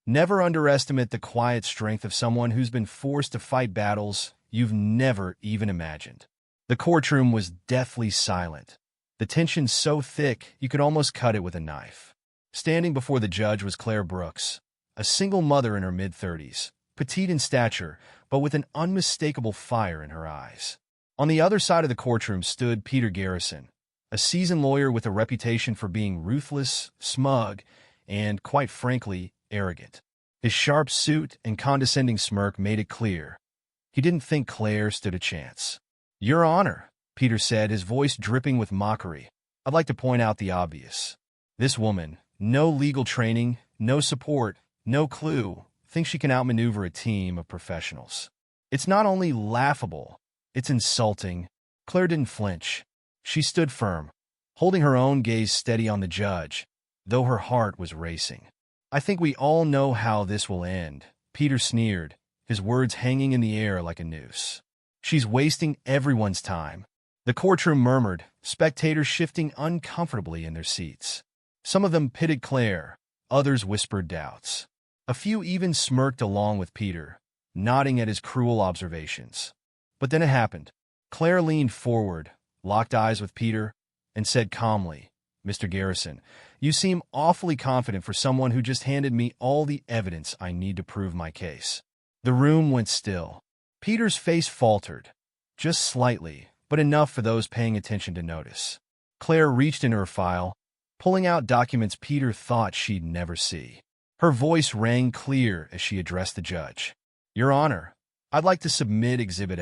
Never underestimate the quiet strength of someone who's been forced to fight battles you've never even imagined. The courtroom was deathly silent, the tension so thick you could almost cut it with a knife. Standing before the judge was Claire Brooks, a single mother in her mid-30s, petite in stature, but with an unmistakable fire in her eyes. On the other side of the courtroom stood Peter Garrison, a seasoned lawyer with a reputation for being ruthless, smug, and, quite frankly, arrogant. His sharp suit and condescending smirk made it clear he didn't think Claire stood a chance. "Your Honor," Peter said, his voice dripping with mockery, "I'd like to point out the obvious. This woman, no legal training, no support, no clue, thinks she can outmaneuver a team of professionals. It's not only laughable, it's insulting." Claire didn't flinch. She stood firm, holding her own gaze steady on the judge, though her heart was racing. "I think we all know how this will end," Peter sneered, his words hanging in the air like a noose. "She's wasting everyone's time." The courtroom murmured, spectators shifting uncomfortably in their seats. Some of them pitted Claire, others whispered doubts. A few even smirked along with Peter, nodding at his cruel observations. But then it happened. Claire leaned forward, locked eyes with Peter, and said calmly, "Mr. Garrison, you seem awfully confident for someone who just handed me all the evidence I need to prove my case." The room went still. Peter's face faltered, just slightly, but enough for those paying attention to notice. Claire reached into her file, pulling out documents Peter thought she'd never see. Her voice rang clear as she addressed the judge. "Your Honor, I'd like to submit Exhibit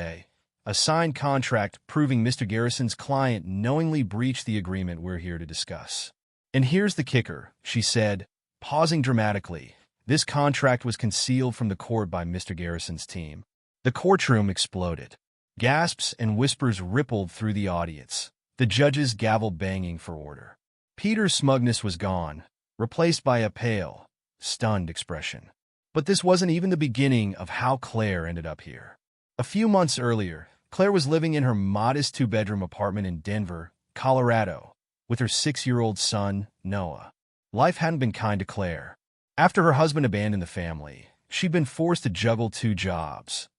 A signed contract proving Mr. Garrison's client knowingly breached the agreement we're here to discuss." "And here's the kicker," she said, pausing dramatically. "This contract was concealed from the court by Mr. Garrison's team." The courtroom exploded. Gasps and whispers rippled through the audience, the judge's gavel banging for order. Peter's smugness was gone, replaced by a pale, stunned expression. But this wasn't even the beginning of how Claire ended up here. A few months earlier, Claire was living in her modest two-bedroom apartment in Denver, Colorado, with her 6-year-old son, Noah. Life hadn't been kind to Claire. After her husband abandoned the family, she'd been forced to juggle 2 jobs,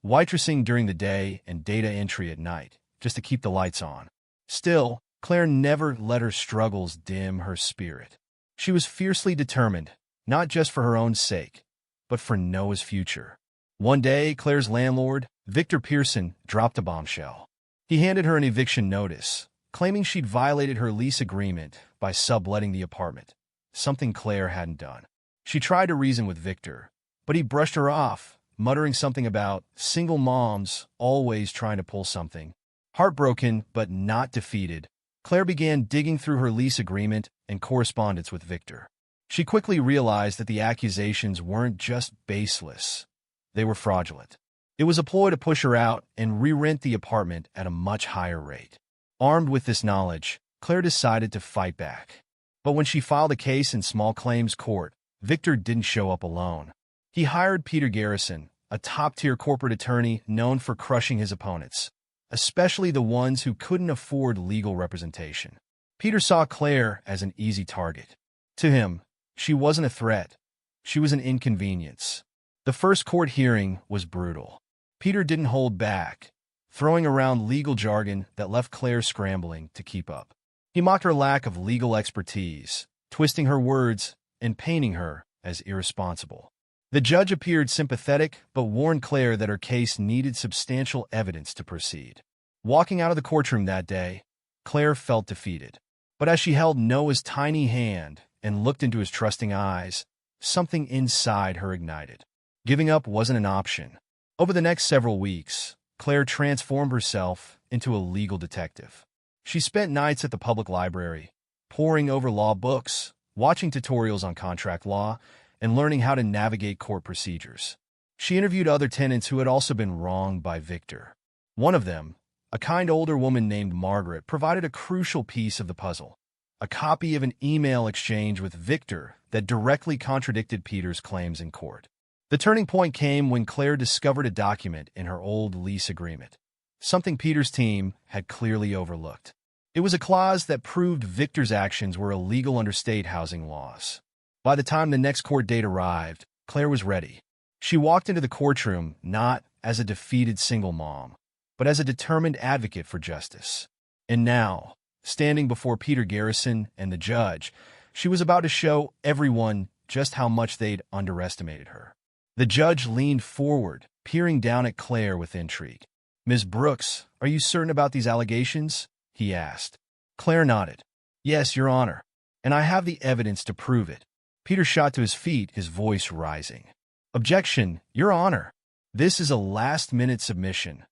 waitressing during the day and data entry at night, just to keep the lights on. Still, Claire never let her struggles dim her spirit. She was fiercely determined, not just for her own sake, but for Noah's future. One day, Claire's landlord, Victor Pearson, dropped a bombshell. He handed her an eviction notice, claiming she'd violated her lease agreement by subletting the apartment, something Claire hadn't done. She tried to reason with Victor, but he brushed her off, muttering something about single moms always trying to pull something. Heartbroken but not defeated, Claire began digging through her lease agreement and correspondence with Victor. She quickly realized that the accusations weren't just baseless, they were fraudulent. It was a ploy to push her out and re-rent the apartment at a much higher rate. Armed with this knowledge, Claire decided to fight back. But when she filed a case in small claims court, Victor didn't show up alone. He hired Peter Garrison, a top-tier corporate attorney known for crushing his opponents, especially the ones who couldn't afford legal representation. Peter saw Claire as an easy target. To him, she wasn't a threat. She was an inconvenience. The first court hearing was brutal. Peter didn't hold back, throwing around legal jargon that left Claire scrambling to keep up. He mocked her lack of legal expertise, twisting her words and painting her as irresponsible. The judge appeared sympathetic but warned Claire that her case needed substantial evidence to proceed. Walking out of the courtroom that day, Claire felt defeated. But as she held Noah's tiny hand and looked into his trusting eyes, something inside her ignited. Giving up wasn't an option. Over the next several weeks, Claire transformed herself into a legal detective. She spent nights at the public library, poring over law books, watching tutorials on contract law, and learning how to navigate court procedures. She interviewed other tenants who had also been wronged by Victor. One of them, a kind older woman named Margaret, provided a crucial piece of the puzzle, a copy of an email exchange with Victor that directly contradicted Peter's claims in court. The turning point came when Claire discovered a document in her old lease agreement, something Peter's team had clearly overlooked. It was a clause that proved Victor's actions were illegal under state housing laws. By the time the next court date arrived, Claire was ready. She walked into the courtroom not as a defeated single mom, but as a determined advocate for justice. And now, standing before Peter Garrison and the judge, she was about to show everyone just how much they'd underestimated her. The judge leaned forward, peering down at Claire with intrigue. "Ms. Brooks, are you certain about these allegations?" he asked. Claire nodded. "Yes, Your Honor, and I have the evidence to prove it." Peter shot to his feet, his voice rising. "Objection, Your Honor. This is a last-minute submission.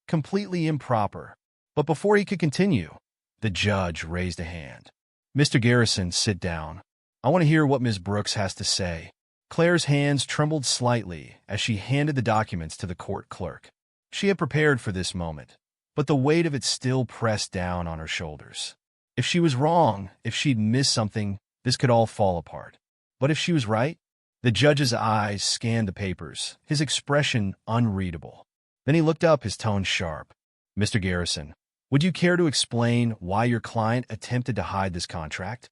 Completely improper." But before he could continue, the judge raised a hand. "Mr. Garrison, sit down. I want to hear what Ms. Brooks has to say." Claire's hands trembled slightly as she handed the documents to the court clerk. She had prepared for this moment, but the weight of it still pressed down on her shoulders. If she was wrong, if she'd missed something, this could all fall apart. But if she was right? The judge's eyes scanned the papers, his expression unreadable. Then he looked up, his tone sharp. "Mr. Garrison, would you care to explain why your client attempted to hide this contract?"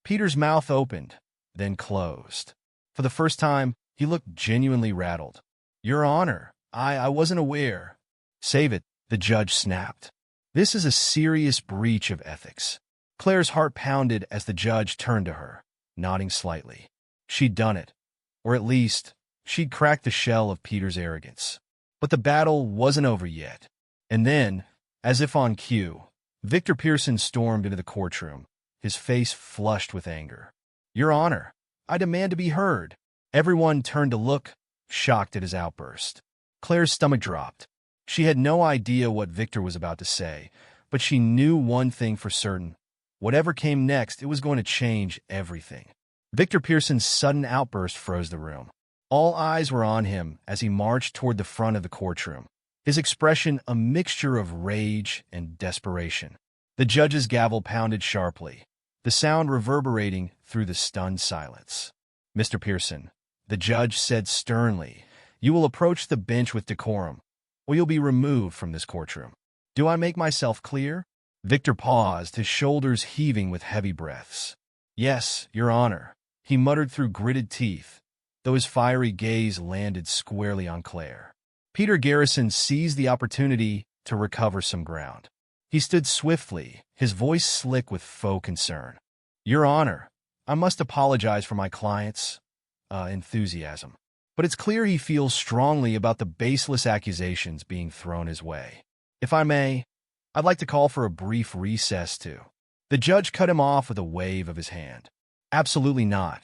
Peter's mouth opened, then closed. For the first time, he looked genuinely rattled. "Your Honor, I wasn't aware." "Save it," the judge snapped. "This is a serious breach of ethics." Claire's heart pounded as the judge turned to her, nodding slightly. She'd done it. Or at least, she'd cracked the shell of Peter's arrogance. But the battle wasn't over yet. And then, as if on cue, Victor Pearson stormed into the courtroom, his face flushed with anger. "Your Honor, I demand to be heard." Everyone turned to look, shocked at his outburst. Claire's stomach dropped. She had no idea what Victor was about to say, but she knew one thing for certain. Whatever came next, it was going to change everything. Victor Pearson's sudden outburst froze the room. All eyes were on him as he marched toward the front of the courtroom, his expression a mixture of rage and desperation. The judge's gavel pounded sharply, the sound reverberating through the stunned silence. "Mr. Pearson," the judge said sternly, "you will approach the bench with decorum, or you'll be removed from this courtroom. Do I make myself clear?" Victor paused, his shoulders heaving with heavy breaths. "Yes, Your Honor," he muttered through gritted teeth, though his fiery gaze landed squarely on Claire. Peter Garrison seized the opportunity to recover some ground. He stood swiftly, his voice slick with faux concern. "Your Honor, I must apologize for my client's enthusiasm, but it's clear he feels strongly about the baseless accusations being thrown his way. If I may, I'd like to call for a brief recess too." The judge cut him off with a wave of his hand. "Absolutely not.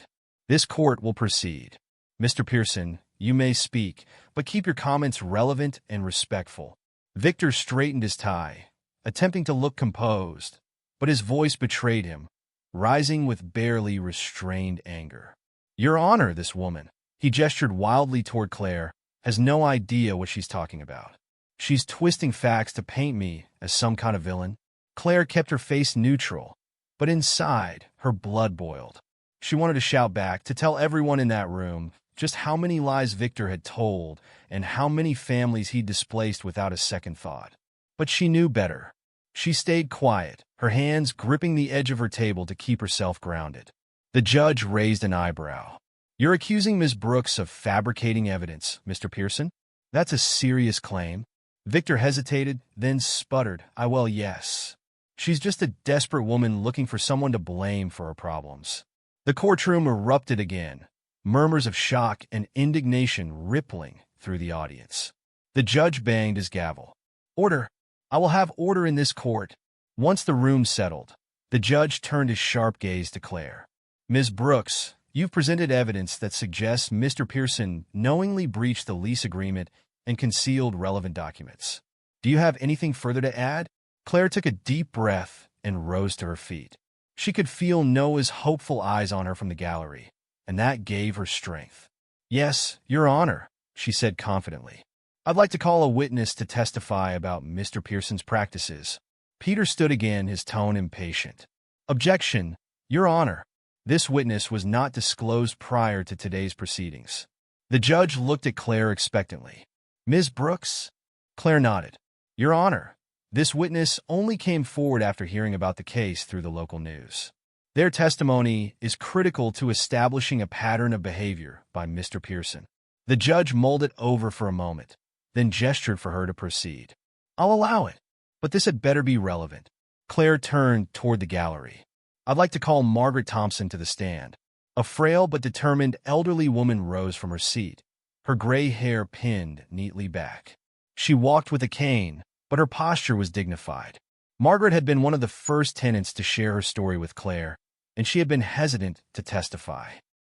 This court will proceed. Mr. Pearson, you may speak, but keep your comments relevant and respectful." Victor straightened his tie, attempting to look composed, but his voice betrayed him, rising with barely restrained anger. "Your Honor, this woman," he gestured wildly toward Claire, "has no idea what she's talking about. She's twisting facts to paint me as some kind of villain." Claire kept her face neutral, but inside, her blood boiled. She wanted to shout back, to tell everyone in that room just how many lies Victor had told and how many families he'd displaced without a second thought. But she knew better. She stayed quiet, her hands gripping the edge of her table to keep herself grounded. The judge raised an eyebrow. "You're accusing Ms. Brooks of fabricating evidence, Mr. Pearson? That's a serious claim." Victor hesitated, then sputtered, "Well, yes. She's just a desperate woman looking for someone to blame for her problems." The courtroom erupted again, murmurs of shock and indignation rippling through the audience. The judge banged his gavel. "Order! I will have order in this court." Once the room settled, the judge turned his sharp gaze to Claire. "Ms. Brooks, you've presented evidence that suggests Mr. Pearson knowingly breached the lease agreement and concealed relevant documents. Do you have anything further to add?" Claire took a deep breath and rose to her feet. She could feel Noah's hopeful eyes on her from the gallery, and that gave her strength. "Yes, Your Honor," she said confidently. "I'd like to call a witness to testify about Mr. Pearson's practices." Peter stood again, his tone impatient. "Objection, Your Honor. This witness was not disclosed prior to today's proceedings." The judge looked at Claire expectantly. "Ms. Brooks?" Claire nodded. "Your Honor, this witness only came forward after hearing about the case through the local news." Their testimony is critical to establishing a pattern of behavior by Mr. Pearson. The judge mulled it over for a moment, then gestured for her to proceed. I'll allow it, but this had better be relevant. Claire turned toward the gallery. I'd like to call Margaret Thompson to the stand. A frail but determined elderly woman rose from her seat, her gray hair pinned neatly back. She walked with a cane, but her posture was dignified. Margaret had been one of the first tenants to share her story with Claire, and she had been hesitant to testify.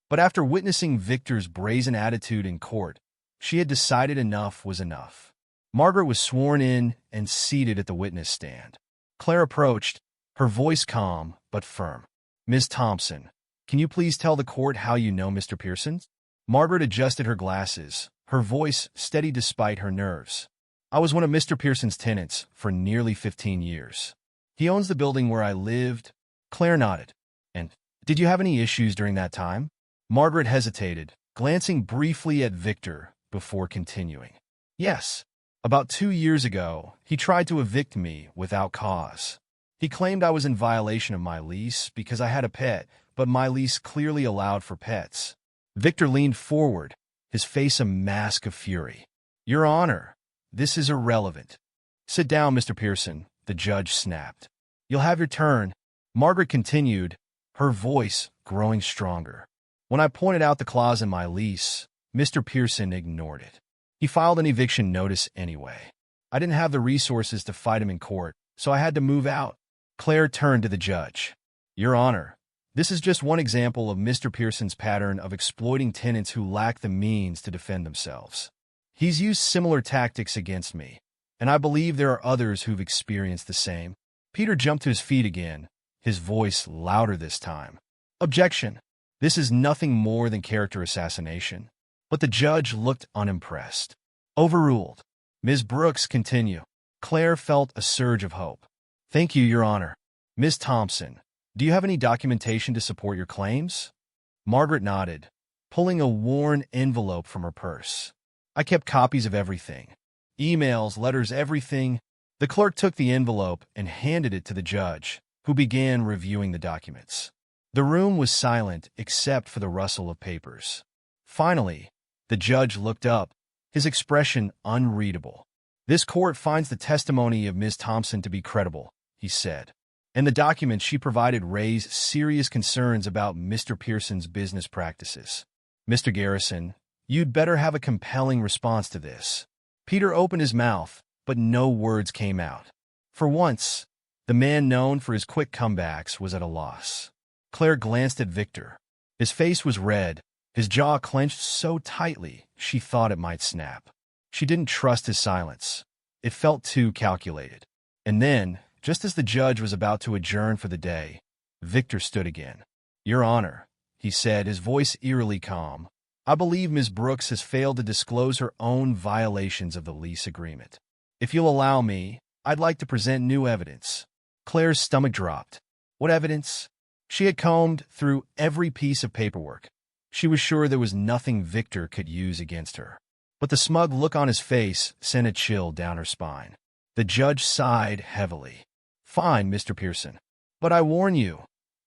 But after witnessing Victor's brazen attitude in court, she had decided enough was enough. Margaret was sworn in and seated at the witness stand. Claire approached, her voice calm but firm. Ms. Thompson, can you please tell the court how you know Mr. Pearson? Margaret adjusted her glasses, her voice steady despite her nerves. I was one of Mr. Pearson's tenants for nearly 15 years. He owns the building where I lived. Claire nodded. And did you have any issues during that time? Margaret hesitated, glancing briefly at Victor before continuing. Yes. About 2 years ago, he tried to evict me without cause. He claimed I was in violation of my lease because I had a pet, but my lease clearly allowed for pets. Victor leaned forward, his face a mask of fury. Your Honor, this is irrelevant. Sit down, Mr. Pearson, the judge snapped. You'll have your turn. Margaret continued, her voice growing stronger. When I pointed out the clause in my lease, Mr. Pearson ignored it. He filed an eviction notice anyway. I didn't have the resources to fight him in court, so I had to move out. Claire turned to the judge. Your Honor, this is just one example of Mr. Pearson's pattern of exploiting tenants who lack the means to defend themselves. He's used similar tactics against me, and I believe there are others who've experienced the same. Peter jumped to his feet again, his voice louder this time. Objection. This is nothing more than character assassination. But the judge looked unimpressed. Overruled. Ms. Brooks, continue. Claire felt a surge of hope. Thank you, Your Honor. Ms. Thompson, do you have any documentation to support your claims? Margaret nodded, pulling a worn envelope from her purse. I kept copies of everything. Emails, letters, everything. The clerk took the envelope and handed it to the judge, who began reviewing the documents. The room was silent except for the rustle of papers. Finally, the judge looked up, his expression unreadable. This court finds the testimony of Ms. Thompson to be credible, he said, and the documents she provided raise serious concerns about Mr. Pearson's business practices. Mr. Garrison, you'd better have a compelling response to this. Peter opened his mouth, but no words came out. For once, the man known for his quick comebacks was at a loss. Claire glanced at Victor. His face was red, his jaw clenched so tightly she thought it might snap. She didn't trust his silence. It felt too calculated. And then, just as the judge was about to adjourn for the day, Victor stood again. Your Honor, he said, his voice eerily calm, I believe Ms. Brooks has failed to disclose her own violations of the lease agreement. If you'll allow me, I'd like to present new evidence. Claire's stomach dropped. What evidence? She had combed through every piece of paperwork. She was sure there was nothing Victor could use against her. But the smug look on his face sent a chill down her spine. The judge sighed heavily. Fine, Mr. Pearson. But I warn you,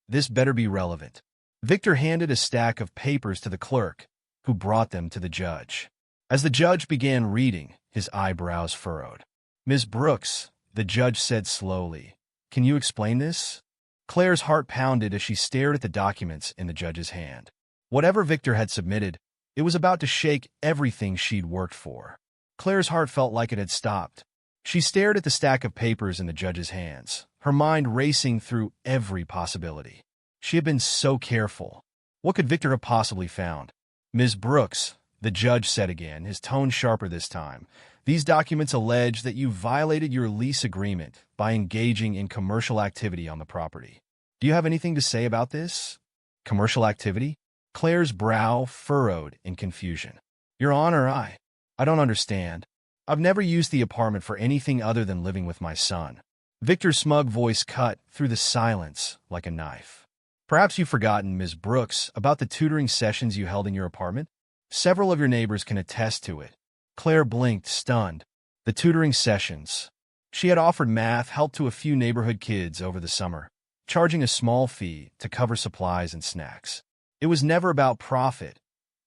this better be relevant. Victor handed a stack of papers to the clerk, who brought them to the judge. As the judge began reading, his eyebrows furrowed. Ms. Brooks, the judge said slowly, can you explain this? Claire's heart pounded as she stared at the documents in the judge's hand. Whatever Victor had submitted, it was about to shake everything she'd worked for. Claire's heart felt like it had stopped. She stared at the stack of papers in the judge's hands, her mind racing through every possibility. She had been so careful. What could Victor have possibly found? Ms. Brooks, the judge said again, his tone sharper this time, these documents allege that you violated your lease agreement by engaging in commercial activity on the property. Do you have anything to say about this? Commercial activity? Claire's brow furrowed in confusion. Your Honor, I don't understand. I've never used the apartment for anything other than living with my son. Victor's smug voice cut through the silence like a knife. Perhaps you've forgotten, Ms. Brooks, about the tutoring sessions you held in your apartment? Several of your neighbors can attest to it. Claire blinked, stunned. The tutoring sessions. She had offered math help to a few neighborhood kids over the summer. charging a small fee to cover supplies and snacks. It was never about profit.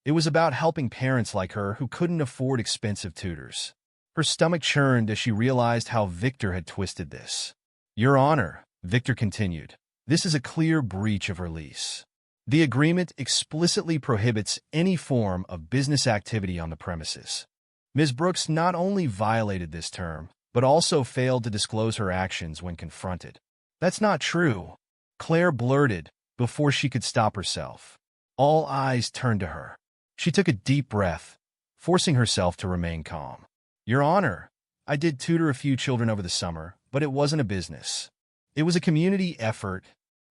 It was about helping parents like her who couldn't afford expensive tutors. Her stomach churned as she realized how Victor had twisted this. "Your Honor," Victor continued, "this is a clear breach of her lease. The agreement explicitly prohibits any form of business activity on the premises. Ms. Brooks not only violated this term, but also failed to disclose her actions when confronted." "That's not true," Claire blurted before she could stop herself. All eyes turned to her. She took a deep breath, forcing herself to remain calm. "Your Honor, I did tutor a few children over the summer, but it wasn't a business. It was a community effort."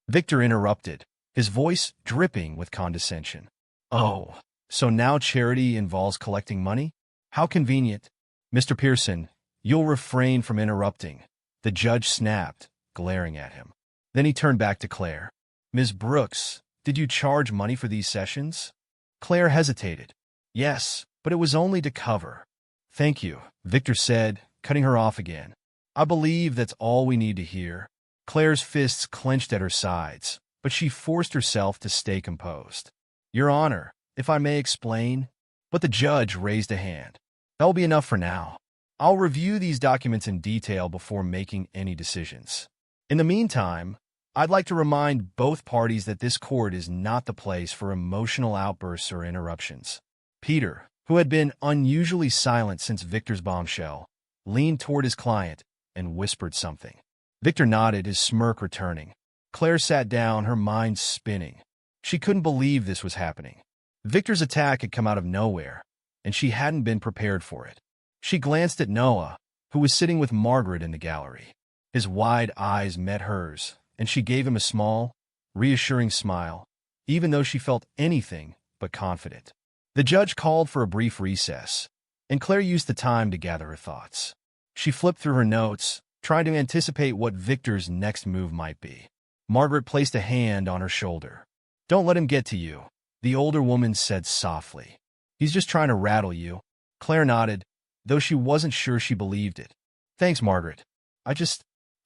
Victor interrupted, his voice dripping with condescension. "Oh, so now charity involves collecting money? How convenient." "Mr. Pearson, you'll refrain from interrupting," the judge snapped, glaring at him. Then he turned back to Claire. "Ms. Brooks, did you charge money for these sessions?" Claire hesitated. "Yes, but it was only to cover." "Thank you," Victor said, cutting her off again. "I believe that's all we need to hear." Claire's fists clenched at her sides, but she forced herself to stay composed. "Your Honor, if I may explain." But the judge raised a hand. "That will be enough for now. I'll review these documents in detail before making any decisions. In the meantime, I'd like to remind both parties that this court is not the place for emotional outbursts or interruptions." Peter, who had been unusually silent since Victor's bombshell, leaned toward his client and whispered something. Victor nodded, his smirk returning. Claire sat down, her mind spinning. She couldn't believe this was happening. Victor's attack had come out of nowhere, and she hadn't been prepared for it. She glanced at Noah, who was sitting with Margaret in the gallery. His wide eyes met hers, and she gave him a small, reassuring smile, even though she felt anything but confident. The judge called for a brief recess, and Claire used the time to gather her thoughts. She flipped through her notes, trying to anticipate what Victor's next move might be. Margaret placed a hand on her shoulder. "Don't let him get to you," the older woman said softly. "He's just trying to rattle you." Claire nodded, though she wasn't sure she believed it. "Thanks, Margaret. I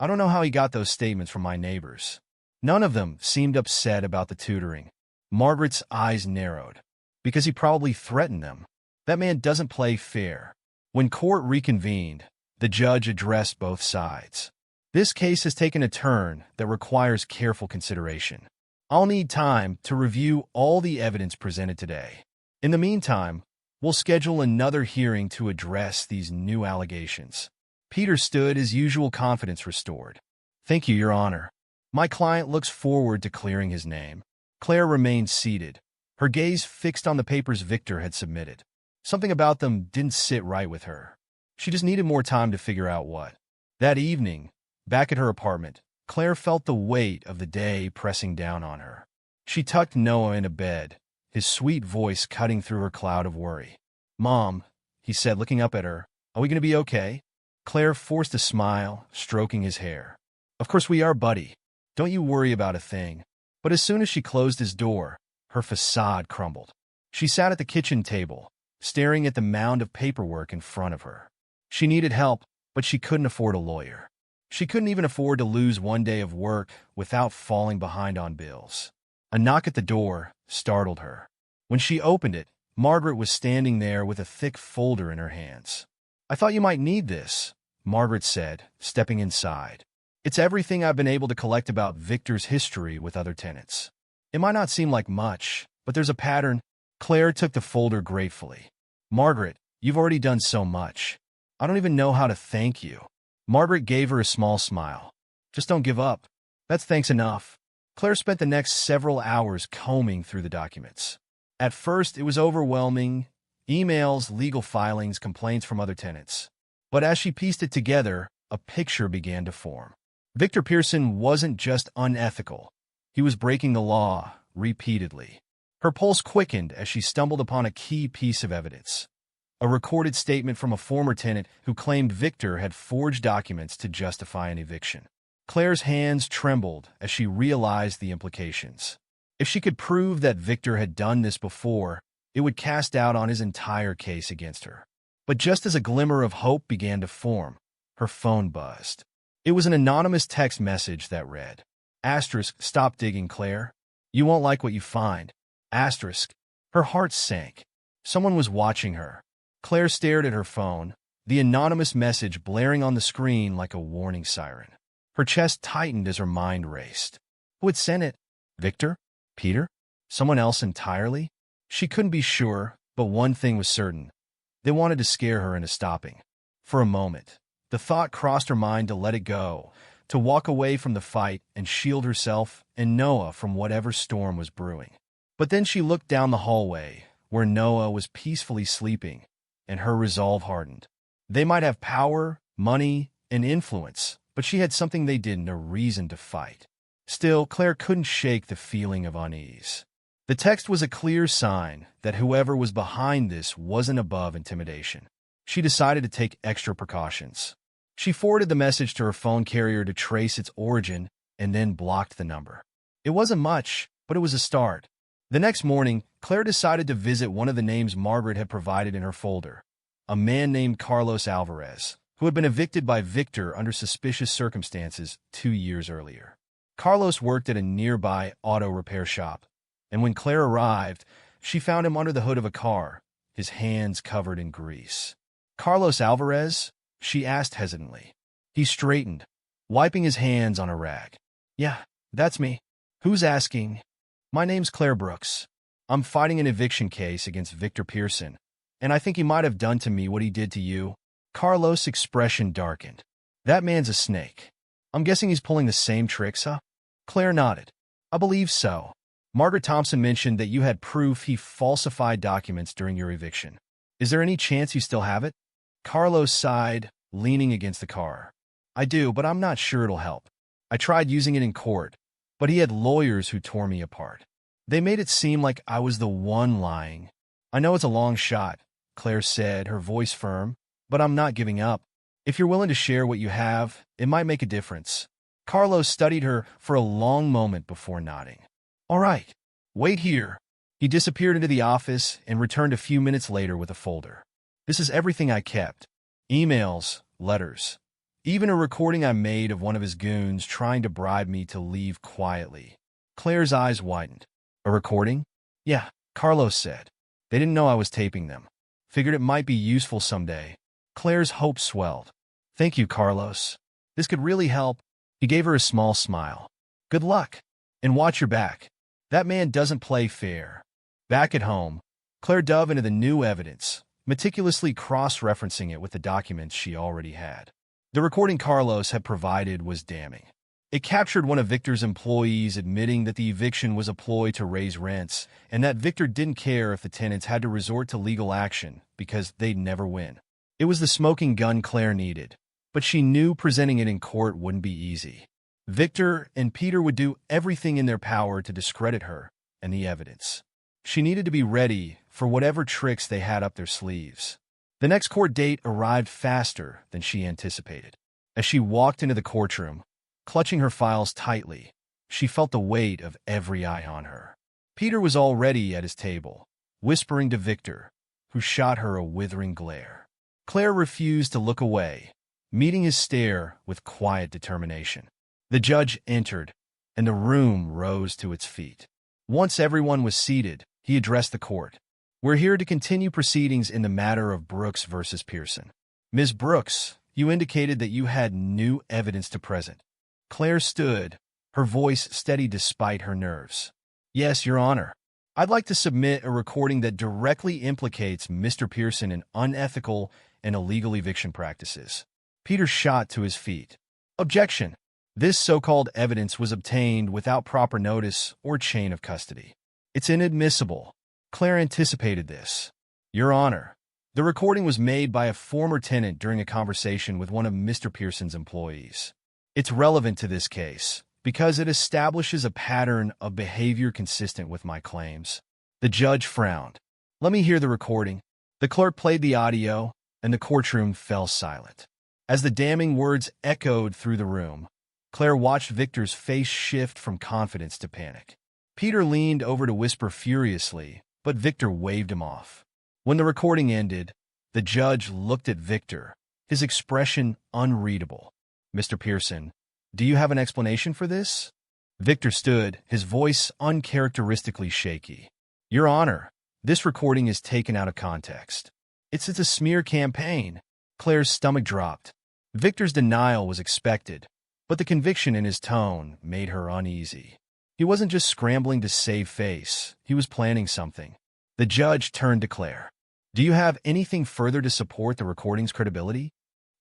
don't know how he got those statements from my neighbors." None of them seemed upset about the tutoring. Margaret's eyes narrowed. "Because he probably threatened them. That man doesn't play fair." When court reconvened, the judge addressed both sides. "This case has taken a turn that requires careful consideration. I'll need time to review all the evidence presented today. In the meantime, we'll schedule another hearing to address these new allegations." Peter stood, his usual confidence restored. "Thank you, Your Honor. My client looks forward to clearing his name." Claire remained seated, her gaze fixed on the papers Victor had submitted. Something about them didn't sit right with her. She just needed more time to figure out what. That evening, back at her apartment, Claire felt the weight of the day pressing down on her. She tucked Noah into bed, his sweet voice cutting through her cloud of worry. "Mom," he said, looking up at her, "are we going to be okay?" Claire forced a smile, stroking his hair. "Of course we are, buddy. Don't you worry about a thing." But as soon as she closed his door, her facade crumbled. She sat at the kitchen table, staring at the mound of paperwork in front of her. She needed help, but she couldn't afford a lawyer. She couldn't even afford to lose one day of work without falling behind on bills. A knock at the door startled her. When she opened it, Margaret was standing there with a thick folder in her hands. "I thought you might need this," Margaret said, stepping inside. "It's everything I've been able to collect about Victor's history with other tenants. It might not seem like much, but there's a pattern." Claire took the folder gratefully. "Margaret, you've already done so much. I don't even know how to thank you." Margaret gave her a small smile. "Just don't give up. That's thanks enough." Claire spent the next several hours combing through the documents. At first, it was overwhelming. Emails, legal filings, complaints from other tenants. But as she pieced it together, a picture began to form. Victor Pearson wasn't just unethical. He was breaking the law repeatedly. Her pulse quickened as she stumbled upon a key piece of evidence. A recorded statement from a former tenant who claimed Victor had forged documents to justify an eviction. Claire's hands trembled as she realized the implications. If she could prove that Victor had done this before, it would cast doubt on his entire case against her. But just as a glimmer of hope began to form, her phone buzzed. It was an anonymous text message that read, Asterisk, stop digging, Claire. You won't like what you find. Asterisk. Her heart sank. Someone was watching her. Claire stared at her phone, the anonymous message blaring on the screen like a warning siren. Her chest tightened as her mind raced. Who had sent it? Victor? Peter? Someone else entirely? She couldn't be sure, but one thing was certain. They wanted to scare her into stopping. For a moment, the thought crossed her mind to let it go, to walk away from the fight and shield herself and Noah from whatever storm was brewing. But then she looked down the hallway, where Noah was peacefully sleeping, and her resolve hardened. They might have power, money, and influence, but she had something they didn't, a reason to fight. Still, Claire couldn't shake the feeling of unease. The text was a clear sign that whoever was behind this wasn't above intimidation. She decided to take extra precautions. She forwarded the message to her phone carrier to trace its origin and then blocked the number. It wasn't much, but it was a start. The next morning, Claire decided to visit one of the names Margaret had provided in her folder, a man named Carlos Alvarez, who had been evicted by Victor under suspicious circumstances 2 years earlier. Carlos worked at a nearby auto repair shop, and when Claire arrived, she found him under the hood of a car, his hands covered in grease. Carlos Alvarez? She asked hesitantly. He straightened, wiping his hands on a rag. Yeah, that's me. Who's asking? My name's Claire Brooks. I'm fighting an eviction case against Victor Pearson, and I think he might have done to me what he did to you. Carlos' expression darkened. That man's a snake. I'm guessing he's pulling the same tricks, huh? Claire nodded. I believe so. Margaret Thompson mentioned that you had proof he falsified documents during your eviction. Is there any chance you still have it? Carlos sighed, leaning against the car. I do, but I'm not sure it'll help. I tried using it in court, but he had lawyers who tore me apart. They made it seem like I was the one lying. I know it's a long shot, Claire said, her voice firm, but I'm not giving up. If you're willing to share what you have, it might make a difference. Carlos studied her for a long moment before nodding. All right, wait here. He disappeared into the office and returned a few minutes later with a folder. This is everything I kept. Emails, letters, even a recording I made of one of his goons trying to bribe me to leave quietly. Claire's eyes widened. A recording? Yeah, Carlos said. They didn't know I was taping them. Figured it might be useful someday. Claire's hope swelled. Thank you, Carlos. This could really help. He gave her a small smile. Good luck. And watch your back. That man doesn't play fair. Back at home, Claire dove into the new evidence, meticulously cross-referencing it with the documents she already had. The recording Carlos had provided was damning. It captured one of Victor's employees admitting that the eviction was a ploy to raise rents, and that Victor didn't care if the tenants had to resort to legal action because they'd never win. It was the smoking gun Claire needed, but she knew presenting it in court wouldn't be easy. Victor and Peter would do everything in their power to discredit her and the evidence. She needed to be ready for whatever tricks they had up their sleeves. The next court date arrived faster than she anticipated. As she walked into the courtroom, clutching her files tightly, she felt the weight of every eye on her. Peter was already at his table, whispering to Victor, who shot her a withering glare. Claire refused to look away, meeting his stare with quiet determination. The judge entered, and the room rose to its feet. Once everyone was seated, he addressed the court. We're here to continue proceedings in the matter of Brooks versus Pearson. Ms. Brooks, you indicated that you had new evidence to present. Claire stood, her voice steady despite her nerves. Yes, Your Honor. I'd like to submit a recording that directly implicates Mr. Pearson in unethical and illegal eviction practices. Peter shot to his feet. Objection. This so-called evidence was obtained without proper notice or chain of custody. It's inadmissible. Claire anticipated this. Your Honor, the recording was made by a former tenant during a conversation with one of Mr. Pearson's employees. It's relevant to this case because it establishes a pattern of behavior consistent with my claims. The judge frowned. Let me hear the recording. The clerk played the audio, and the courtroom fell silent. As the damning words echoed through the room, Claire watched Victor's face shift from confidence to panic. Peter leaned over to whisper furiously, but Victor waved him off. When the recording ended, the judge looked at Victor, his expression unreadable. Mr. Pearson, do you have an explanation for this? Victor stood, his voice uncharacteristically shaky. "Your Honor, this recording is taken out of context. It's a smear campaign." Claire's stomach dropped. Victor's denial was expected, but the conviction in his tone made her uneasy. He wasn't just scrambling to save face, he was planning something. The judge turned to Claire. "Do you have anything further to support the recording's credibility?"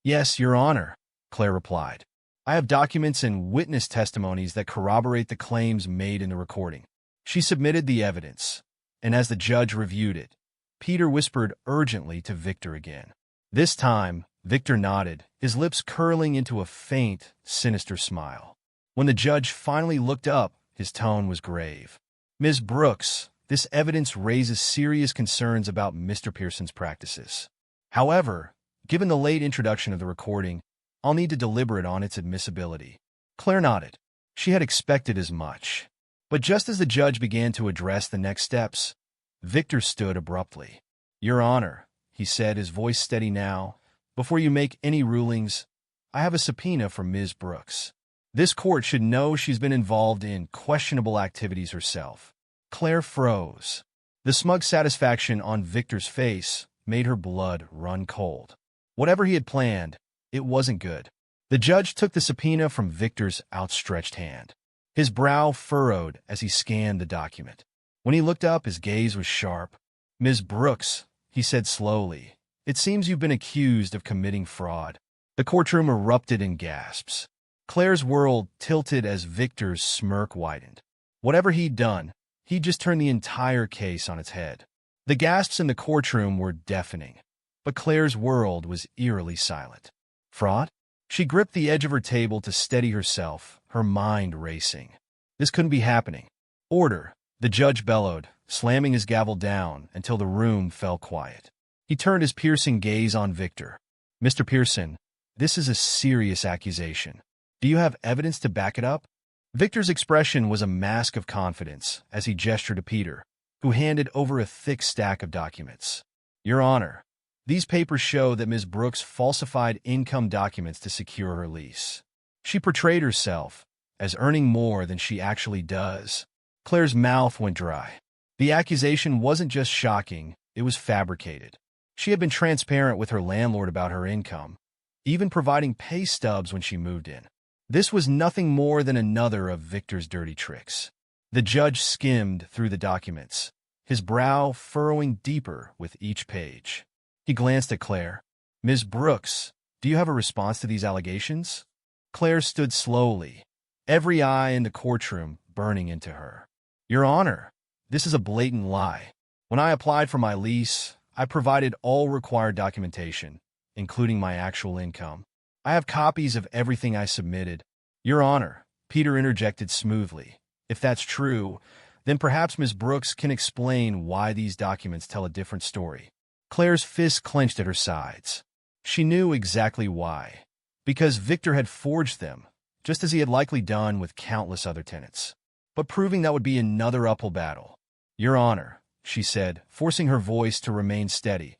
"Yes, Your Honor," Claire replied. "I have documents and witness testimonies that corroborate the claims made in the recording." She submitted the evidence, and as the judge reviewed it, Peter whispered urgently to Victor again. This time, Victor nodded, his lips curling into a faint, sinister smile. When the judge finally looked up, his tone was grave. "Ms. Brooks, this evidence raises serious concerns about Mr. Pearson's practices. However, given the late introduction of the recording, I'll need to deliberate on its admissibility." Claire nodded. She had expected as much. But just as the judge began to address the next steps, Victor stood abruptly. "Your Honor," he said, his voice steady now, "before you make any rulings, I have a subpoena for Ms. Brooks. This court should know she's been involved in questionable activities herself." Claire froze. The smug satisfaction on Victor's face made her blood run cold. Whatever he had planned, it wasn't good. The judge took the subpoena from Victor's outstretched hand. His brow furrowed as he scanned the document. When he looked up, his gaze was sharp. "Ms. Brooks," he said slowly, "it seems you've been accused of committing fraud." The courtroom erupted in gasps. Claire's world tilted as Victor's smirk widened. Whatever he'd done, he'd just turned the entire case on its head. The gasps in the courtroom were deafening, but Claire's world was eerily silent. Fraud? She gripped the edge of her table to steady herself, her mind racing. This couldn't be happening. "Order," the judge bellowed, slamming his gavel down until the room fell quiet. He turned his piercing gaze on Victor. "Mr. Pearson, this is a serious accusation. Do you have evidence to back it up?" Victor's expression was a mask of confidence as he gestured to Peter, who handed over a thick stack of documents. "Your Honor, these papers show that Ms. Brooks falsified income documents to secure her lease. She portrayed herself as earning more than she actually does." Claire's mouth went dry. The accusation wasn't just shocking, it was fabricated. She had been transparent with her landlord about her income, even providing pay stubs when she moved in. This was nothing more than another of Victor's dirty tricks. The judge skimmed through the documents, his brow furrowing deeper with each page. He glanced at Claire. "Ms. Brooks, do you have a response to these allegations?" Claire stood slowly, every eye in the courtroom burning into her. "Your Honor, this is a blatant lie. When I applied for my lease, I provided all required documentation, including my actual income. I have copies of everything I submitted." "Your Honor," Peter interjected smoothly, "if that's true, then perhaps Ms. Brooks can explain why these documents tell a different story." Claire's fists clenched at her sides. She knew exactly why. Because Victor had forged them, just as he had likely done with countless other tenants. But proving that would be another uphill battle. "Your Honor," she said, forcing her voice to remain steady,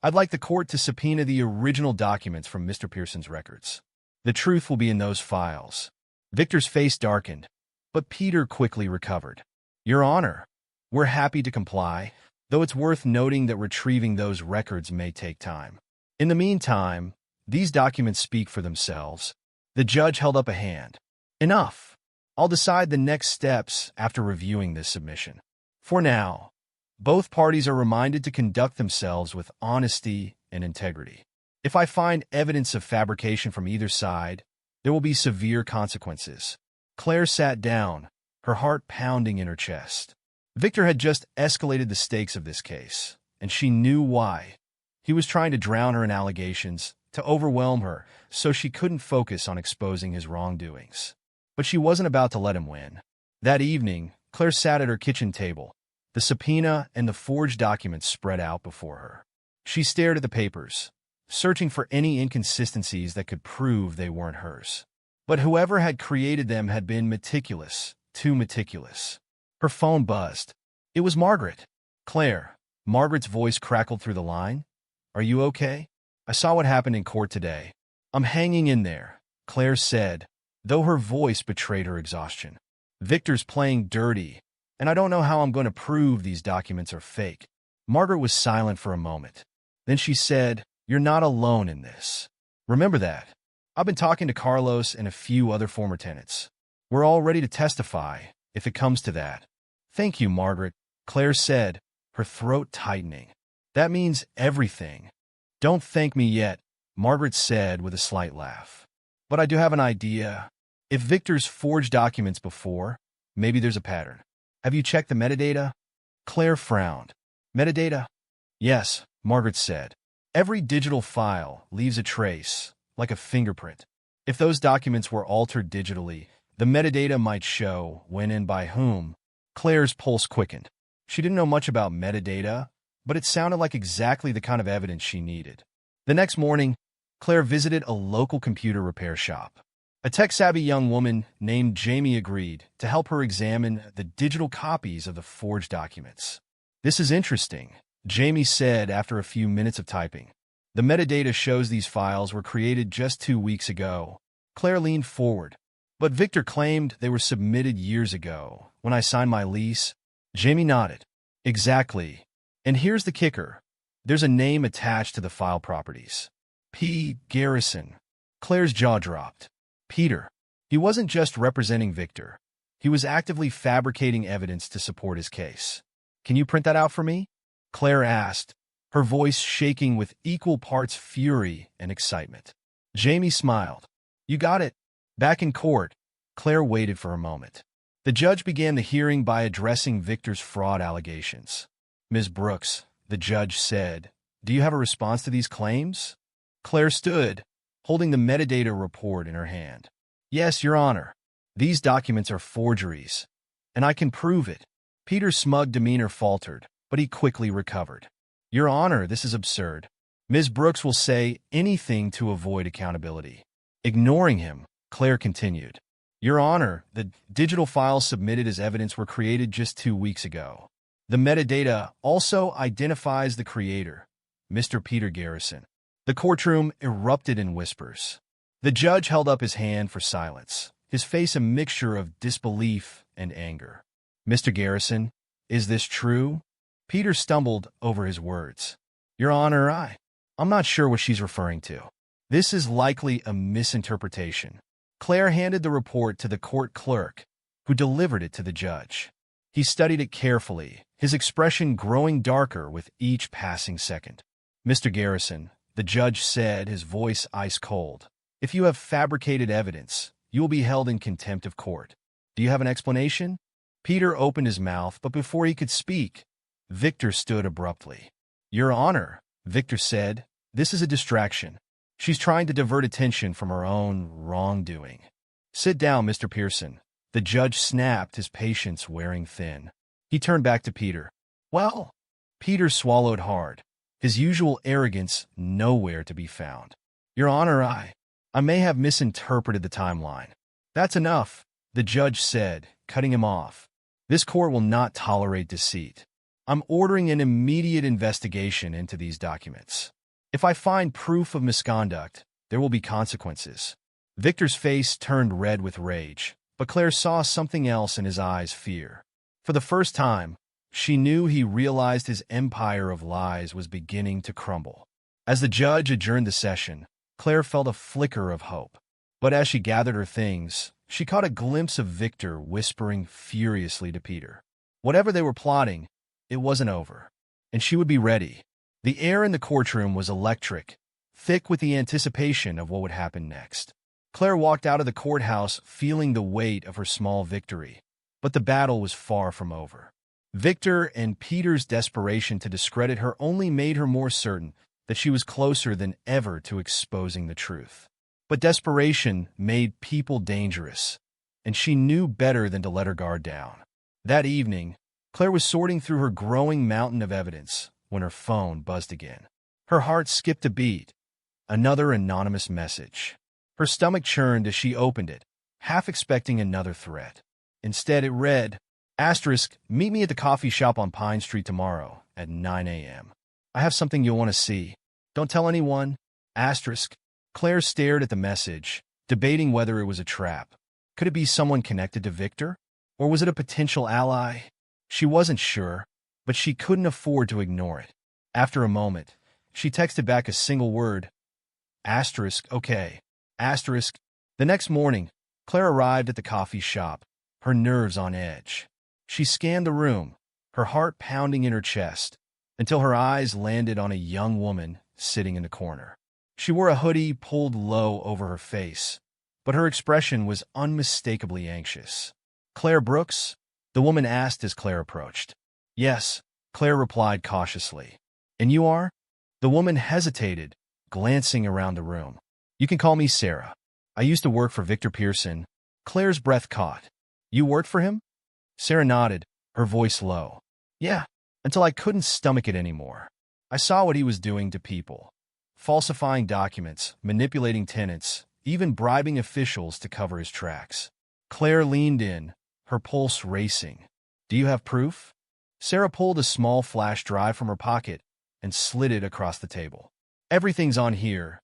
"I'd like the court to subpoena the original documents from Mr. Pearson's records. The truth will be in those files." Victor's face darkened, but Peter quickly recovered. "Your Honor, we're happy to comply, though it's worth noting that retrieving those records may take time. In the meantime, these documents speak for themselves." The judge held up a hand. "Enough. I'll decide the next steps after reviewing this submission. For now, both parties are reminded to conduct themselves with honesty and integrity. If I find evidence of fabrication from either side, there will be severe consequences." Claire sat down, her heart pounding in her chest. Victor had just escalated the stakes of this case, and she knew why. He was trying to drown her in allegations, to overwhelm her, so she couldn't focus on exposing his wrongdoings. But she wasn't about to let him win. That evening, Claire sat at her kitchen table, the subpoena and the forged documents spread out before her. She stared at the papers, searching for any inconsistencies that could prove they weren't hers. But whoever had created them had been meticulous, too meticulous. Her phone buzzed. It was Margaret. "Claire," Margaret's voice crackled through the line. "Are you okay? I saw what happened in court today." "I'm hanging in there," Claire said, though her voice betrayed her exhaustion. Victor's playing dirty, and I don't know how I'm going to prove these documents are fake. Margaret was silent for a moment. Then she said, "You're not alone in this. Remember that. I've been talking to Carlos and a few other former tenants. We're all ready to testify, if it comes to that." "Thank you, Margaret," Claire said, her throat tightening. "That means everything." "Don't thank me yet," Margaret said with a slight laugh. "But I do have an idea. If Victor's forged documents before, maybe there's a pattern. Have you checked the metadata?" Claire frowned. "Metadata?" "Yes," Margaret said. "Every digital file leaves a trace, like a fingerprint. If those documents were altered digitally, the metadata might show when and by whom." Claire's pulse quickened. She didn't know much about metadata, but it sounded like exactly the kind of evidence she needed. The next morning, Claire visited a local computer repair shop. A tech-savvy young woman named Jamie agreed to help her examine the digital copies of the forged documents. "This is interesting," Jamie said after a few minutes of typing. "The metadata shows these files were created just 2 weeks ago." Claire leaned forward. "But Victor claimed they were submitted years ago, when I signed my lease." Jamie nodded. "Exactly. And here's the kicker. There's a name attached to the file properties. P. Garrison." Claire's jaw dropped. Peter. He wasn't just representing Victor. He was actively fabricating evidence to support his case. "Can you print that out for me?" Claire asked, her voice shaking with equal parts fury and excitement. Jamie smiled. "You got it." Back in court, Claire waited for a moment. The judge began the hearing by addressing Victor's fraud allegations. "Ms. Brooks," the judge said, "do you have a response to these claims?" Claire stood, holding the metadata report in her hand. "Yes, Your Honor. These documents are forgeries, and I can prove it." Peter's smug demeanor faltered, but he quickly recovered. "Your Honor, this is absurd. Ms. Brooks will say anything to avoid accountability." Ignoring him, Claire continued. "Your Honor, the digital files submitted as evidence were created just 2 weeks ago. The metadata also identifies the creator, Mr. Peter Garrison." The courtroom erupted in whispers. The judge held up his hand for silence, his face a mixture of disbelief and anger. "Mr. Garrison, is this true?" Peter stumbled over his words. "Your Honor, I'm not sure what she's referring to. This is likely a misinterpretation." Claire handed the report to the court clerk, who delivered it to the judge. He studied it carefully, his expression growing darker with each passing second. "Mr. Garrison," the judge said, his voice ice-cold, "if you have fabricated evidence, you will be held in contempt of court. Do you have an explanation?" Peter opened his mouth, but before he could speak, Victor stood abruptly. "Your Honor," Victor said, "this is a distraction. She's trying to divert attention from her own wrongdoing." "Sit down, Mr. Pearson." The judge snapped, his patience wearing thin. He turned back to Peter. "Well," Peter swallowed hard, his usual arrogance nowhere to be found. "Your Honor, I may have misinterpreted the timeline." "That's enough," the judge said, cutting him off. "This court will not tolerate deceit. I'm ordering an immediate investigation into these documents. If I find proof of misconduct, there will be consequences." Victor's face turned red with rage, but Claire saw something else in his eyes: fear. For the first time, she knew he realized his empire of lies was beginning to crumble. As the judge adjourned the session, Claire felt a flicker of hope. But as she gathered her things, she caught a glimpse of Victor whispering furiously to Peter. Whatever they were plotting, it wasn't over, and she would be ready. The air in the courtroom was electric, thick with the anticipation of what would happen next. Claire walked out of the courthouse feeling the weight of her small victory, but the battle was far from over. Victor and Peter's desperation to discredit her only made her more certain that she was closer than ever to exposing the truth. But desperation made people dangerous, and she knew better than to let her guard down. That evening, Claire was sorting through her growing mountain of evidence when her phone buzzed again. Her heart skipped a beat. Another anonymous message. Her stomach churned as she opened it, half expecting another threat. Instead, it read, "Meet me at the coffee shop on Pine Street tomorrow at 9 a.m. I have something you'll want to see. Don't tell anyone." Claire stared at the message, debating whether it was a trap. Could it be someone connected to Victor? Or was it a potential ally? She wasn't sure, but she couldn't afford to ignore it. After a moment, she texted back a single word, okay. The next morning, Claire arrived at the coffee shop, her nerves on edge. She scanned the room, her heart pounding in her chest, until her eyes landed on a young woman sitting in the corner. She wore a hoodie pulled low over her face, but her expression was unmistakably anxious. "Claire Brooks?" the woman asked as Claire approached. "Yes," Claire replied cautiously. "And you are?" The woman hesitated, glancing around the room. "You can call me Sarah. I used to work for Victor Pearson." Claire's breath caught. "You worked for him?" Sarah nodded, her voice low. "Yeah, until I couldn't stomach it anymore. I saw what he was doing to people. Falsifying documents, manipulating tenants, even bribing officials to cover his tracks." Claire leaned in, her pulse racing. "Do you have proof?" Sarah pulled a small flash drive from her pocket and slid it across the table. "Everything's on here.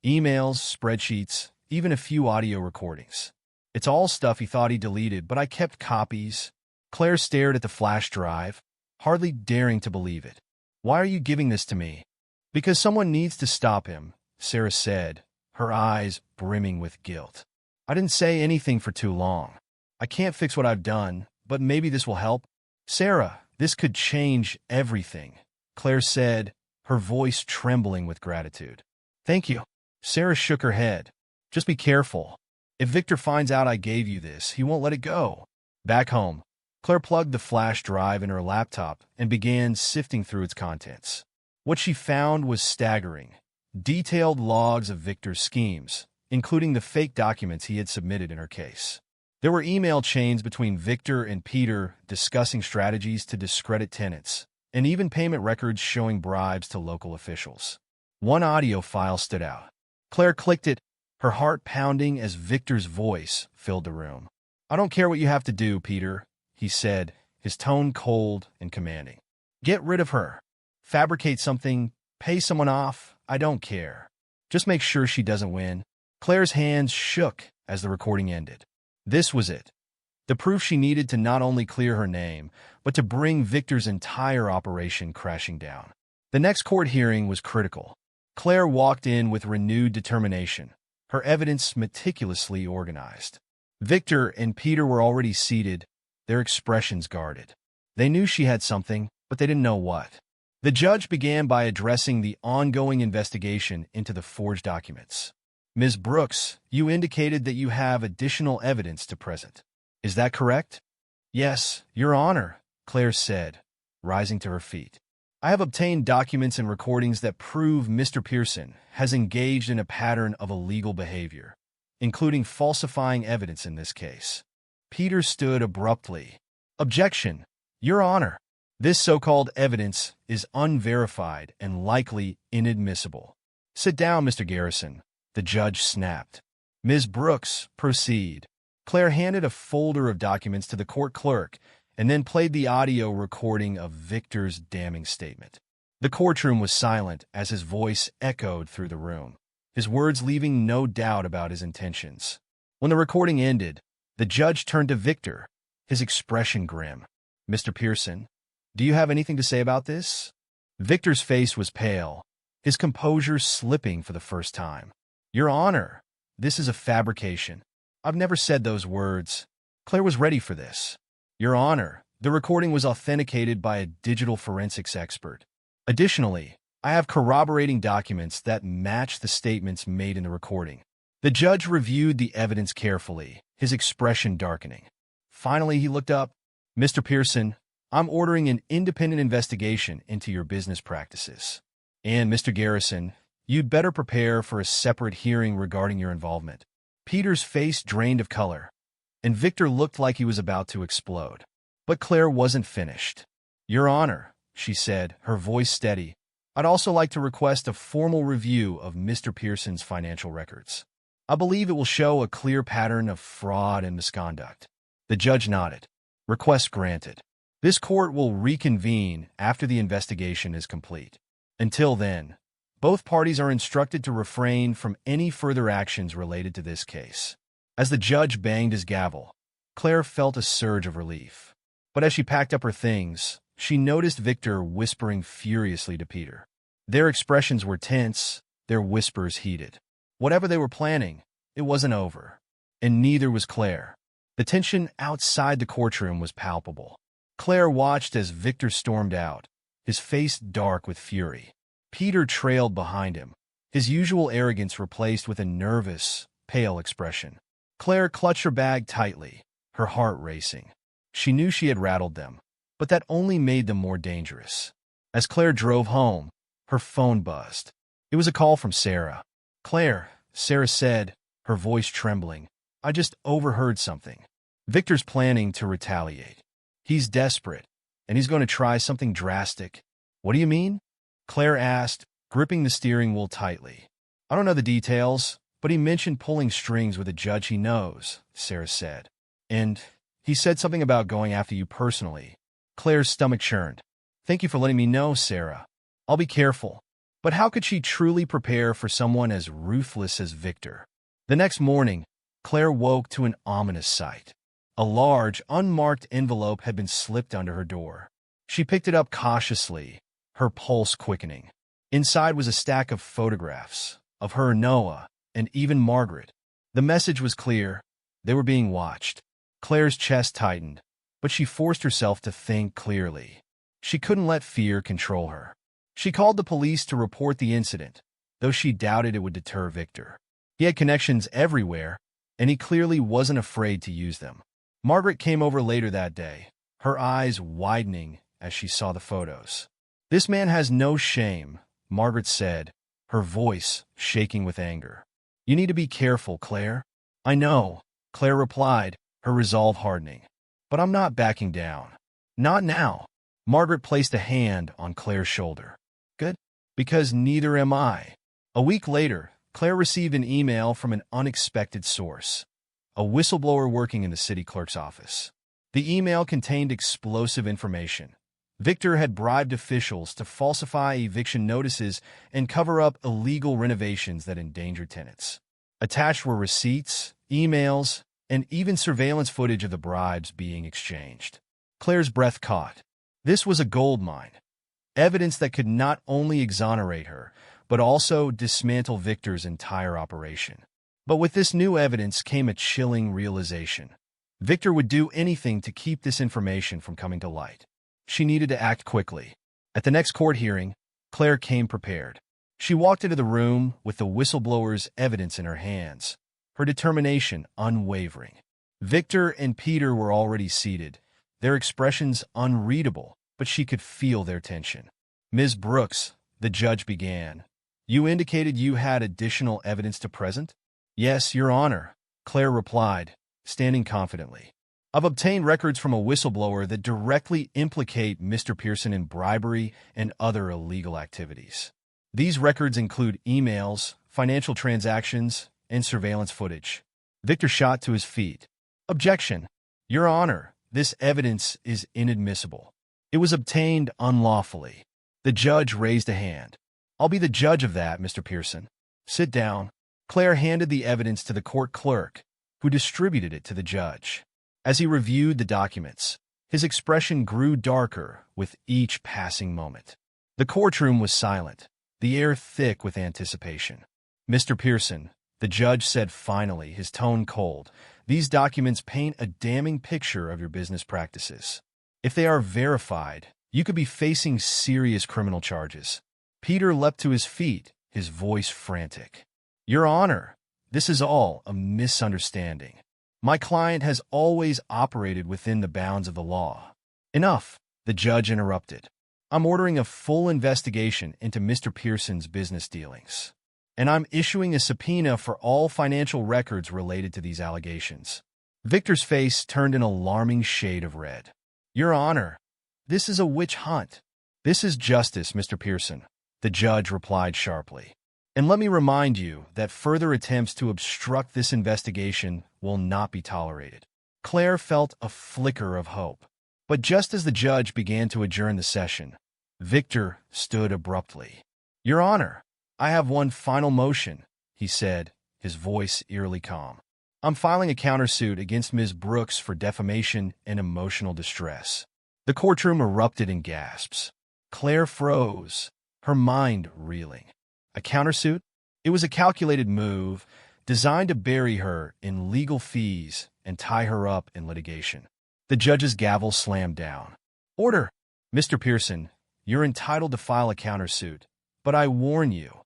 Emails, spreadsheets, even a few audio recordings. It's all stuff he thought he deleted, but I kept copies." Claire stared at the flash drive, hardly daring to believe it. "Why are you giving this to me?" "Because someone needs to stop him," Sarah said, her eyes brimming with guilt. "I didn't say anything for too long. I can't fix what I've done, but maybe this will help." "Sarah, this could change everything," Claire said, her voice trembling with gratitude. "Thank you." Sarah shook her head. "Just be careful. If Victor finds out I gave you this, he won't let it go." Back home, Claire plugged the flash drive in her laptop and began sifting through its contents. What she found was staggering. Detailed logs of Victor's schemes, including the fake documents he had submitted in her case. There were email chains between Victor and Peter discussing strategies to discredit tenants, and even payment records showing bribes to local officials. One audio file stood out. Claire clicked it, her heart pounding as Victor's voice filled the room. "I don't care what you have to do, Peter," he said, his tone cold and commanding. "Get rid of her. Fabricate something, pay someone off, I don't care. Just make sure she doesn't win." Claire's hands shook as the recording ended. This was it. The proof she needed to not only clear her name, but to bring Victor's entire operation crashing down. The next court hearing was critical. Claire walked in with renewed determination, her evidence meticulously organized. Victor and Peter were already seated, their expressions guarded. They knew she had something, but they didn't know what. The judge began by addressing the ongoing investigation into the forged documents. "Ms. Brooks, you indicated that you have additional evidence to present. Is that correct?" "Yes, Your Honor," Claire said, rising to her feet. "I have obtained documents and recordings that prove Mr. Pearson has engaged in a pattern of illegal behavior, including falsifying evidence in this case." Peter stood abruptly. "Objection, Your Honor. This so-called evidence is unverified and likely inadmissible." "Sit down, Mr. Garrison," the judge snapped. "Ms. Brooks, proceed." Claire handed a folder of documents to the court clerk and then played the audio recording of Victor's damning statement. The courtroom was silent as his voice echoed through the room, his words leaving no doubt about his intentions. When the recording ended, the judge turned to Victor, his expression grim. "Mr. Pearson, do you have anything to say about this?" Victor's face was pale, his composure slipping for the first time. "Your Honor, this is a fabrication. I've never said those words." Claire was ready for this. "Your Honor, the recording was authenticated by a digital forensics expert. Additionally, I have corroborating documents that match the statements made in the recording." The judge reviewed the evidence carefully, his expression darkening. Finally, he looked up. "Mr. Pearson, I'm ordering an independent investigation into your business practices. And, Mr. Garrison, you'd better prepare for a separate hearing regarding your involvement." Peter's face drained of color, and Victor looked like he was about to explode. But Claire wasn't finished. "Your Honor," she said, her voice steady, "I'd also like to request a formal review of Mr. Pearson's financial records. I believe it will show a clear pattern of fraud and misconduct." The judge nodded. "Request granted. This court will reconvene after the investigation is complete. Until then, both parties are instructed to refrain from any further actions related to this case." As the judge banged his gavel, Claire felt a surge of relief. But as she packed up her things, she noticed Victor whispering furiously to Peter. Their expressions were tense, their whispers heated. Whatever they were planning, it wasn't over. And neither was Claire. The tension outside the courtroom was palpable. Claire watched as Victor stormed out, his face dark with fury. Peter trailed behind him, his usual arrogance replaced with a nervous, pale expression. Claire clutched her bag tightly, her heart racing. She knew she had rattled them, but that only made them more dangerous. As Claire drove home, her phone buzzed. It was a call from Sarah. "Claire," Sarah said, her voice trembling, "I just overheard something. Victor's planning to retaliate. He's desperate, and he's going to try something drastic." "What do you mean?" Claire asked, gripping the steering wheel tightly. "I don't know the details, but he mentioned pulling strings with a judge he knows," Sarah said. "And he said something about going after you personally." Claire's stomach churned. "Thank you for letting me know, Sarah. I'll be careful." But how could she truly prepare for someone as ruthless as Victor? The next morning, Claire woke to an ominous sight. A large, unmarked envelope had been slipped under her door. She picked it up cautiously, her pulse quickening. Inside was a stack of photographs of her, Noah, and even Margaret. The message was clear. They were being watched. Claire's chest tightened, but she forced herself to think clearly. She couldn't let fear control her. She called the police to report the incident, though she doubted it would deter Victor. He had connections everywhere, and he clearly wasn't afraid to use them. Margaret came over later that day, her eyes widening as she saw the photos. "This man has no shame," Margaret said, her voice shaking with anger. "You need to be careful, Claire." "I know," Claire replied, her resolve hardening. "But I'm not backing down. Not now." Margaret placed a hand on Claire's shoulder. "Good, because neither am I." A week later, Claire received an email from an unexpected source, a whistleblower working in the city clerk's office. The email contained explosive information. Victor had bribed officials to falsify eviction notices and cover up illegal renovations that endangered tenants. Attached were receipts, emails, and even surveillance footage of the bribes being exchanged. Claire's breath caught. This was a goldmine. Evidence that could not only exonerate her, but also dismantle Victor's entire operation. But with this new evidence came a chilling realization. Victor would do anything to keep this information from coming to light. She needed to act quickly. At the next court hearing, Claire came prepared. She walked into the room with the whistleblower's evidence in her hands, her determination unwavering. Victor and Peter were already seated, their expressions unreadable, but she could feel their tension. "Ms. Brooks," the judge began, "you indicated you had additional evidence to present?" "Yes, Your Honor," Claire replied, standing confidently. "I've obtained records from a whistleblower that directly implicate Mr. Pearson in bribery and other illegal activities. These records include emails, financial transactions, and surveillance footage." Victor shot to his feet. "Objection. Your Honor, this evidence is inadmissible. It was obtained unlawfully." The judge raised a hand. "I'll be the judge of that, Mr. Pearson. Sit down." Claire handed the evidence to the court clerk, who distributed it to the judge. As he reviewed the documents, his expression grew darker with each passing moment. The courtroom was silent, the air thick with anticipation. "Mr. Pearson," the judge said finally, his tone cold, "these documents paint a damning picture of your business practices. If they are verified, you could be facing serious criminal charges." Peter leapt to his feet, his voice frantic. "Your Honor, this is all a misunderstanding. My client has always operated within the bounds of the law." "Enough," the judge interrupted. "I'm ordering a full investigation into Mr. Pearson's business dealings, and I'm issuing a subpoena for all financial records related to these allegations." Victor's face turned an alarming shade of red. "Your Honor, this is a witch hunt." "This is justice, Mr. Pearson," the judge replied sharply. "And let me remind you that further attempts to obstruct this investigation will not be tolerated." Claire felt a flicker of hope. But just as the judge began to adjourn the session, Victor stood abruptly. "Your Honor, I have one final motion," he said, his voice eerily calm. I'm filing a countersuit against Ms. Brooks for defamation and emotional distress. The courtroom erupted in gasps. Claire froze, her mind reeling. A countersuit? It was a calculated move designed to bury her in legal fees and tie her up in litigation. The judge's gavel slammed down. Order! Mr. Pearson, you're entitled to file a countersuit, but I warn you,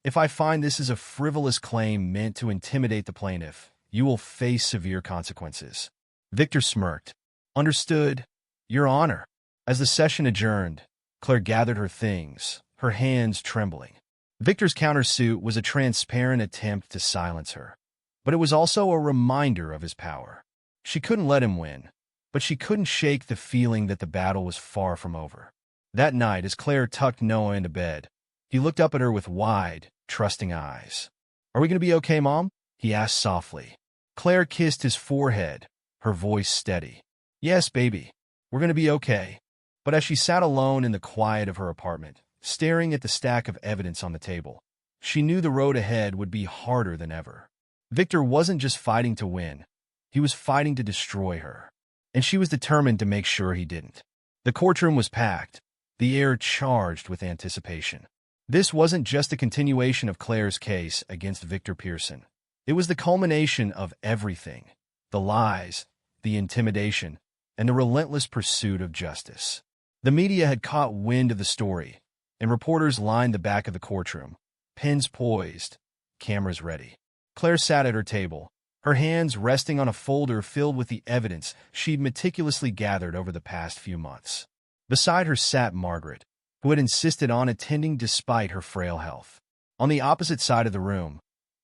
if I find this is a frivolous claim meant to intimidate the plaintiff, you will face severe consequences. Victor smirked. Understood, Your Honor. As the session adjourned, Claire gathered her things, her hands trembling. Victor's countersuit was a transparent attempt to silence her, but it was also a reminder of his power. She couldn't let him win, but she couldn't shake the feeling that the battle was far from over. That night, as Claire tucked Noah into bed, he looked up at her with wide, trusting eyes. Are we going to be okay, Mom? He asked softly. Claire kissed his forehead, her voice steady. Yes, baby, we're going to be okay. But as she sat alone in the quiet of her apartment, staring at the stack of evidence on the table, she knew the road ahead would be harder than ever. Victor wasn't just fighting to win, he was fighting to destroy her. And she was determined to make sure he didn't. The courtroom was packed, the air charged with anticipation. This wasn't just a continuation of Claire's case against Victor Pearson. It was the culmination of everything: the lies, the intimidation, and the relentless pursuit of justice. The media had caught wind of the story, and reporters lined the back of the courtroom, pens poised, cameras ready. Claire sat at her table, her hands resting on a folder filled with the evidence she'd meticulously gathered over the past few months. Beside her sat Margaret, who had insisted on attending despite her frail health. On the opposite side of the room,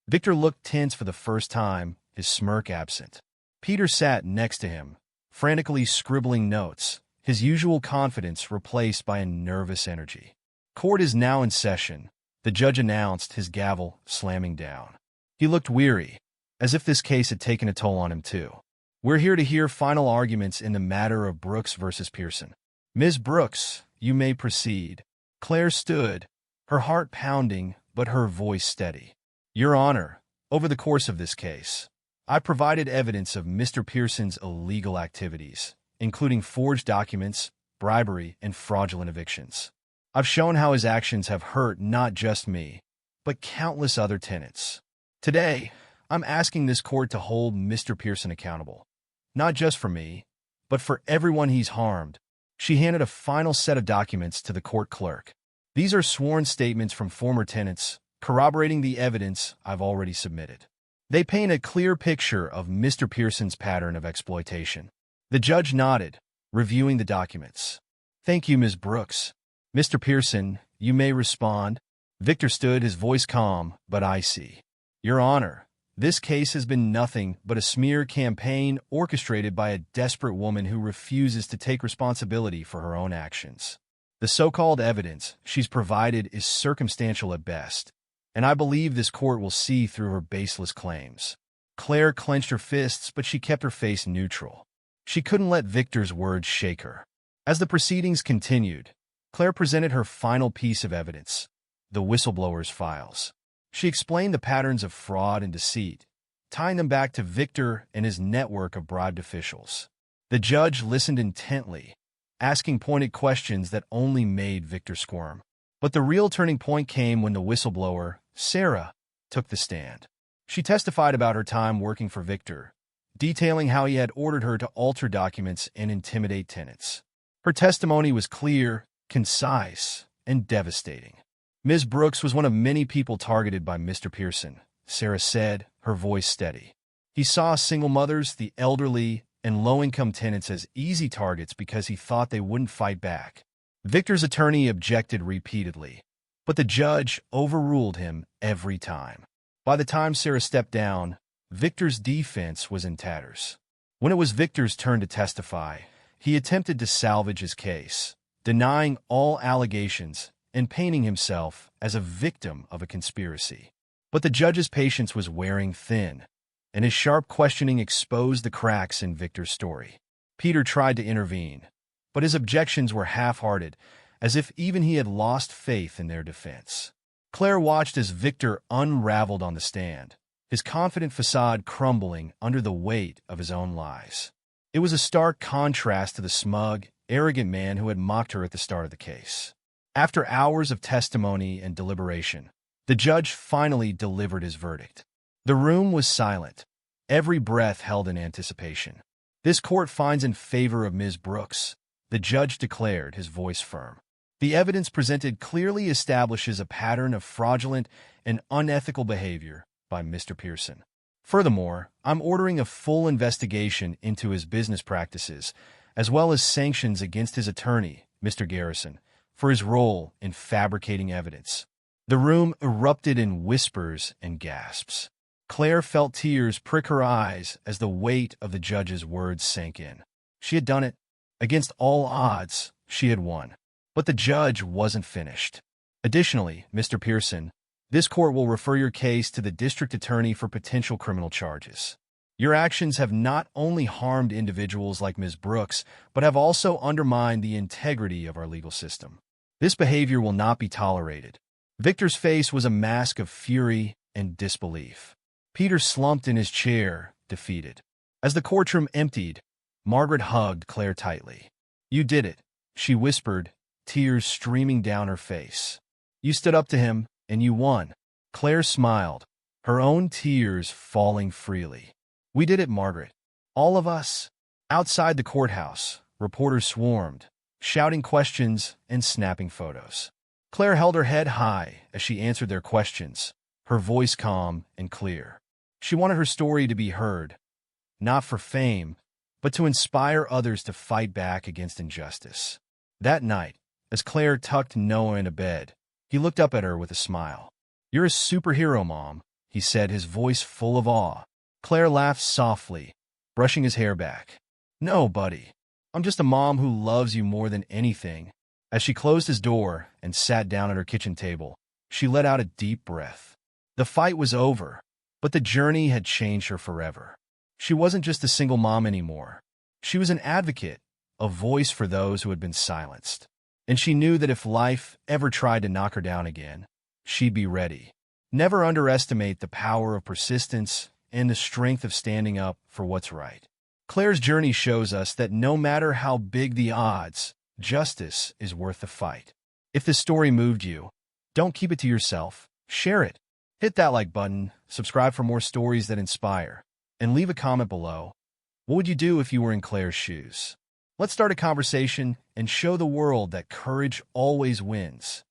Victor looked tense for the first time, his smirk absent. Peter sat next to him, frantically scribbling notes, his usual confidence replaced by a nervous energy. Court is now in session, the judge announced, his gavel slamming down. He looked weary, as if this case had taken a toll on him too. We're here to hear final arguments in the matter of Brooks versus Pearson. Ms. Brooks, you may proceed. Claire stood, her heart pounding, but her voice steady. Your Honor, over the course of this case, I provided evidence of Mr. Pearson's illegal activities, including forged documents, bribery, and fraudulent evictions. I've shown how his actions have hurt not just me, but countless other tenants. Today, I'm asking this court to hold Mr. Pearson accountable, not just for me, but for everyone he's harmed. She handed a final set of documents to the court clerk. These are sworn statements from former tenants, corroborating the evidence I've already submitted. They paint a clear picture of Mr. Pearson's pattern of exploitation. The judge nodded, reviewing the documents. Thank you, Ms. Brooks. Mr. Pearson, you may respond. Victor stood, his voice calm, but icy. Your Honor, this case has been nothing but a smear campaign orchestrated by a desperate woman who refuses to take responsibility for her own actions. The so-called evidence she's provided is circumstantial at best, and I believe this court will see through her baseless claims. Claire clenched her fists, but she kept her face neutral. She couldn't let Victor's words shake her. As the proceedings continued, Claire presented her final piece of evidence: the whistleblower's files. She explained the patterns of fraud and deceit, tying them back to Victor and his network of bribed officials. The judge listened intently, asking pointed questions that only made Victor squirm. But the real turning point came when the whistleblower, Sarah, took the stand. She testified about her time working for Victor, detailing how he had ordered her to alter documents and intimidate tenants. Her testimony was clear, concise, and devastating. Ms. Brooks was one of many people targeted by Mr. Pearson, Sarah said, her voice steady. He saw single mothers, the elderly, and low-income tenants as easy targets because he thought they wouldn't fight back. Victor's attorney objected repeatedly, but the judge overruled him every time. By the time Sarah stepped down, Victor's defense was in tatters. When it was Victor's turn to testify, he attempted to salvage his case, denying all allegations and painting himself as a victim of a conspiracy. But the judge's patience was wearing thin, and his sharp questioning exposed the cracks in Victor's story. Peter tried to intervene, but his objections were half-hearted, as if even he had lost faith in their defense. Claire watched as Victor unraveled on the stand, his confident facade crumbling under the weight of his own lies. It was a stark contrast to the smug, arrogant man who had mocked her at the start of the case. After hours of testimony and deliberation, the judge finally delivered his verdict. The room was silent, every breath held in anticipation. "This court finds in favor of Ms. Brooks," the judge declared, his voice firm. "The evidence presented clearly establishes a pattern of fraudulent and unethical behavior by Mr. Pearson. Furthermore, I'm ordering a full investigation into his business practices, as well as sanctions against his attorney, Mr. Garrison, for his role in fabricating evidence." The room erupted in whispers and gasps. Claire felt tears prick her eyes as the weight of the judge's words sank in. She had done it. Against all odds, she had won. But the judge wasn't finished. "Additionally, Mr. Pearson, this court will refer your case to the district attorney for potential criminal charges. Your actions have not only harmed individuals like Ms. Brooks, but have also undermined the integrity of our legal system. This behavior will not be tolerated." Victor's face was a mask of fury and disbelief. Peter slumped in his chair, defeated. As the courtroom emptied, Margaret hugged Claire tightly. "You did it," she whispered, tears streaming down her face. "You stood up to him, and you won." Claire smiled, her own tears falling freely. "We did it, Margaret. All of us." Outside the courthouse, reporters swarmed, shouting questions and snapping photos. Claire held her head high as she answered their questions, her voice calm and clear. She wanted her story to be heard, not for fame, but to inspire others to fight back against injustice. That night, as Claire tucked Noah into bed, he looked up at her with a smile. "You're a superhero, Mom," he said, his voice full of awe. Claire laughed softly, brushing his hair back. "No, buddy. I'm just a mom who loves you more than anything." As she closed his door and sat down at her kitchen table, she let out a deep breath. The fight was over, but the journey had changed her forever. She wasn't just a single mom anymore. She was an advocate, a voice for those who had been silenced. And she knew that if life ever tried to knock her down again, she'd be ready. Never underestimate the power of persistence and the strength of standing up for what's right. Claire's journey shows us that no matter how big the odds, justice is worth the fight. If this story moved you, don't keep it to yourself. Share it. Hit that like button, subscribe for more stories that inspire, and leave a comment below. What would you do if you were in Claire's shoes? Let's start a conversation and show the world that courage always wins.